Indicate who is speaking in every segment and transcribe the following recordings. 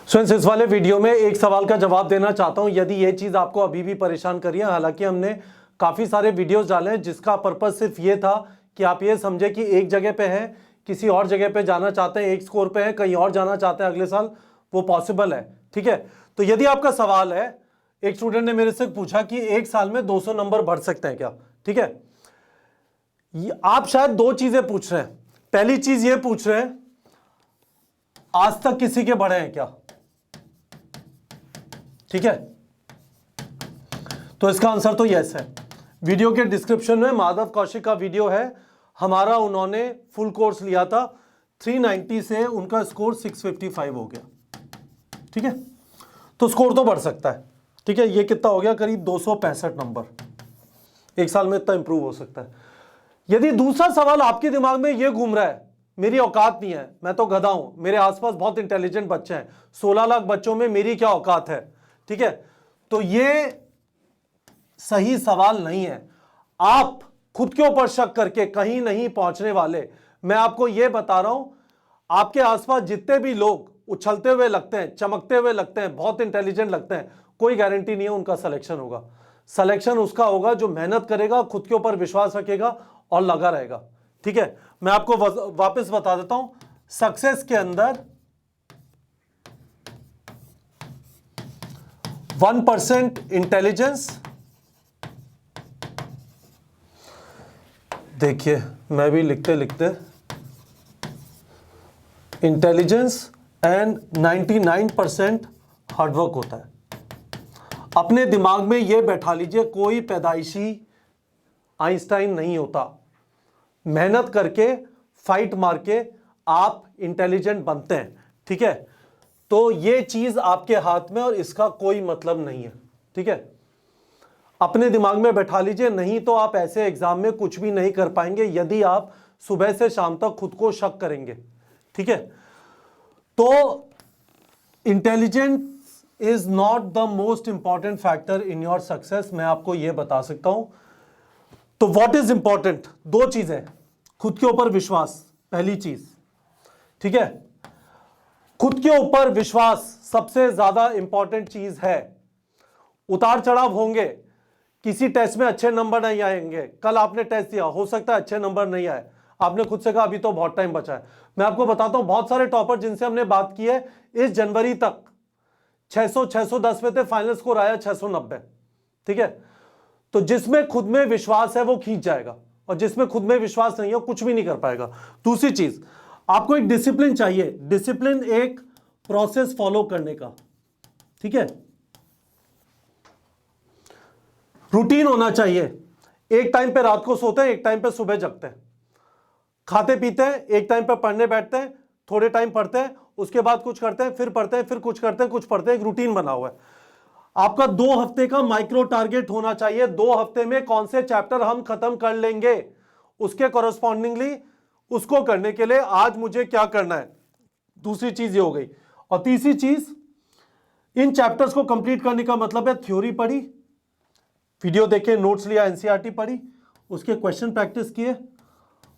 Speaker 1: Friends, इस वाले video में एक सवाल का जवाब देना चाहता हूं। यदि ये चीज़ आपको अभी भी परेशान कर रही है, हालांकि हमने काफ़ी सारे वीडियोस डाले हैं जिसका पर्पस सिर्फ ये था कि आप ये समझे कि एक जगह पे हैं, किसी और जगह पे जाना चाहते हैं, एक स्कोर पे हैं, कहीं और जाना चाहते हैं अगले साल, वो पॉसिबल है। ठीक है, तो यदि आपका सवाल है, एक स्टूडेंट ने मेरे से पूछा कि एक साल में 200 नंबर बढ़ सकते हैं क्या। ठीक है, आप शायद दो चीजें पूछ रहे हैं। पहली चीज ये पूछ रहे हैं, आज तक किसी के बढ़े हैं क्या। ठीक है, तो इसका आंसर तो यस है। वीडियो के डिस्क्रिप्शन में माधव कौशिक का वीडियो है हमारा, उन्होंने फुल कोर्स लिया था, 390 से उनका स्कोर 655 हो गया। ठीक है, तो स्कोर तो बढ़ सकता है। ठीक है, ये कितना हो गया, करीब 265 नंबर। एक साल में इतना इंप्रूव हो सकता है। यदि दूसरा सवाल आपके दिमाग में ये घूम रहा है, मेरी औकात नहीं है, मैं तो गधा हूं, मेरे आसपास बहुत इंटेलिजेंट बच्चे हैं, 16 लाख बच्चों में मेरी क्या औकात है। ठीक है, तो ये सही सवाल नहीं है। आप खुद के ऊपर शक करके कहीं नहीं पहुंचने वाले। मैं आपको यह बता रहा हूं, आपके आसपास जितने भी लोग उछलते हुए लगते हैं, चमकते हुए लगते हैं, बहुत इंटेलिजेंट लगते हैं, कोई गारंटी नहीं है उनका सिलेक्शन होगा। सिलेक्शन उसका होगा जो मेहनत करेगा, खुद के ऊपर विश्वास रखेगा और लगा रहेगा। ठीक है, मैं आपको वापस बता देता हूं, सक्सेस के अंदर 1% इंटेलिजेंस, देखिए मैं भी लिखते लिखते, इंटेलिजेंस एंड 99% हार्डवर्क होता है। अपने दिमाग में यह बैठा लीजिए, कोई पैदाइशी आइंस्टाइन नहीं होता। मेहनत करके, फाइट मार के आप इंटेलिजेंट बनते हैं। ठीक है, तो यह चीज आपके हाथ में और इसका कोई मतलब नहीं है। ठीक है, अपने दिमाग में बैठा लीजिए, नहीं तो आप ऐसे एग्जाम में कुछ भी नहीं कर पाएंगे यदि आप सुबह से शाम तक खुद को शक करेंगे। ठीक है, तो intelligence is not the most important factor in your success, मैं आपको यह बता सकता हूं। तो व्हाट इज इंपॉर्टेंट, दो चीजें, खुद के ऊपर विश्वास, पहली चीज। ठीक है, खुद के ऊपर विश्वास सबसे ज्यादा इंपॉर्टेंट चीज है। उतार चढ़ाव होंगे, किसी टेस्ट में अच्छे नंबर नहीं आएंगे। कल आपने टेस्ट दिया, हो सकता है अच्छे नंबर नहीं आए, आपने खुद से कहा अभी तो बहुत टाइम बचा है। मैं आपको बताता हूं, बहुत सारे टॉपर जिनसे हमने बात की है, इस जनवरी तक 600 610 में थे, फाइनल स्कोर आया 690। ठीक है, तो जिसमें खुद में विश्वास है वो खींच जाएगा, और जिसमें खुद में विश्वास नहीं है कुछ भी नहीं कर पाएगा। दूसरी चीज, आपको एक डिसिप्लिन चाहिए। डिसिप्लिन एक प्रोसेस फॉलो करने का। ठीक है, रूटीन होना चाहिए। एक टाइम पे रात को सोते हैं, एक टाइम पे सुबह जगते हैं, खाते पीते हैं, एक टाइम पे पढ़ने बैठते हैं, थोड़े टाइम पढ़ते हैं, उसके बाद कुछ करते हैं, फिर पढ़ते हैं, फिर कुछ करते हैं, कुछ पढ़ते हैं। एक रूटीन बना हुआ है। आपका 2 हफ्ते का माइक्रो टारगेट होना चाहिए। 2 हफ्ते में कौन से चैप्टर हम खत्म कर लेंगे, उसके कॉरेस्पॉन्डिंगली उसको करने के लिए आज मुझे क्या करना है। दूसरी चीज ये हो गई। और तीसरी चीज, इन चैप्टर्स को कंप्लीट करने का मतलब है थ्योरी पढ़ी, वीडियो देखे, नोट्स लिया, एनसीईआरटी पढ़ी, उसके क्वेश्चन प्रैक्टिस किए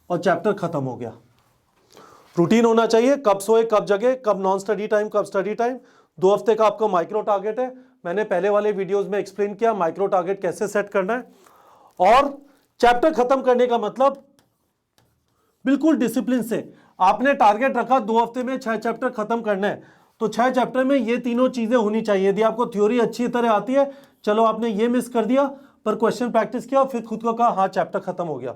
Speaker 1: और चैप्टर खत्म हो गया। रूटीन होना चाहिए, कब सोए, कब जगे, कब नॉन स्टडी टाइम, कब स्टडी टाइम। 2 हफ्ते का आपका माइक्रो टारगेट है। मैंने पहले वाले वीडियोस में एक्सप्लेन किया माइक्रो टारगेट कैसे सेट करना है। और चैप्टर खत्म करने का मतलब बिल्कुल डिसिप्लिन से। आपने टारगेट रखा 2 हफ्ते में 6 चैप्टर खत्म करना है, तो 6 चैप्टर में ये तीनों चीजें होनी चाहिए। यदि आपको थ्योरी अच्छी तरह आती है, चलो आपने ये मिस कर दिया, पर क्वेश्चन प्रैक्टिस किया, फिर खुद को कहा हाँ चैप्टर खत्म हो गया।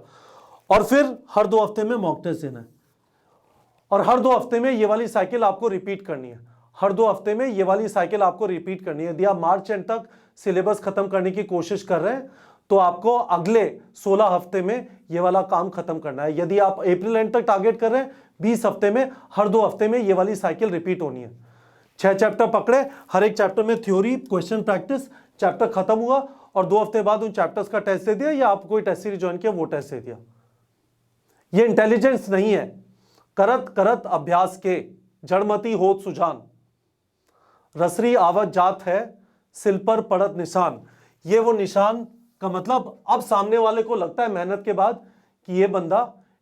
Speaker 1: और फिर हर 2 हफ्ते में मॉक टेस्ट देना है, और हर 2 हफ्ते में ये वाली साइकिल आपको रिपीट करनी है। हर 2 हफ्ते में ये वाली साइकिल आपको रिपीट करनी है। यदि आप मार्च एंड तक सिलेबस खत्म करने की कोशिश कर रहे हैं, तो आपको अगले 16 हफ्ते में ये वाला काम खत्म करना है। यदि आप अप्रैल एंड तक टारगेट कर रहे हैं, 20 हफ्ते में हर 2 हफ्ते में ये वाली साइकिल रिपीट होनी है। 6 चैप्टर पकड़े, हर एक चैप्टर में थ्योरी, क्वेश्चन प्रैक्टिस, चैप्टर खत्म हुआ, और 2 हफ्ते बाद उन चैप्टर्स का टेस्ट दे दिया, या आप कोई टेस्ट सीरीज ज्वाइन किया वो टेस्ट दे दिया। ये इंटेलिजेंस नहीं है। करत करत अभ्यास के, जड़मती होत सुजान, रसरी आवत जात है, सिल पर पड़त निशान। ये वो निशान का मतलब, अब सामने वाले को लगता है मेहनत के बाद कि ये बंदा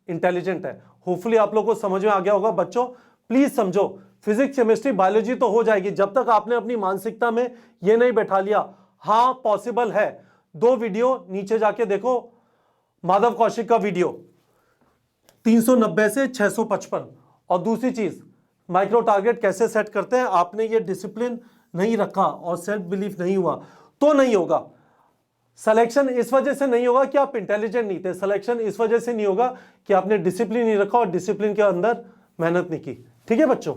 Speaker 1: इंटेलिजेंट है। होपफुली आप लोगों को समझ में आ गया होगा। बच्चों प्लीज समझो, फिजिक्स केमिस्ट्री बायोलॉजी तो हो जाएगी, जब तक आपने अपनी मानसिकता में ये नहीं बैठा लिया हाँ पॉसिबल है। 2 वीडियो नीचे जाके देखो, माधव कौशिक का वीडियो 390 से 655। और दूसरी चीज, माइक्रो टारगेट कैसे सेट करते हैं, आपने ये डिसिप्लिन नहीं रखा और सेल्फ बिलीफ नहीं हुआ तो नहीं होगा। सिलेक्शन इस वजह से नहीं होगा कि आप इंटेलिजेंट नहीं थे, सिलेक्शन इस वजह से नहीं होगा कि आपने डिसिप्लिन नहीं रखा और डिसिप्लिन के अंदर मेहनत नहीं की। ठीक है बच्चों।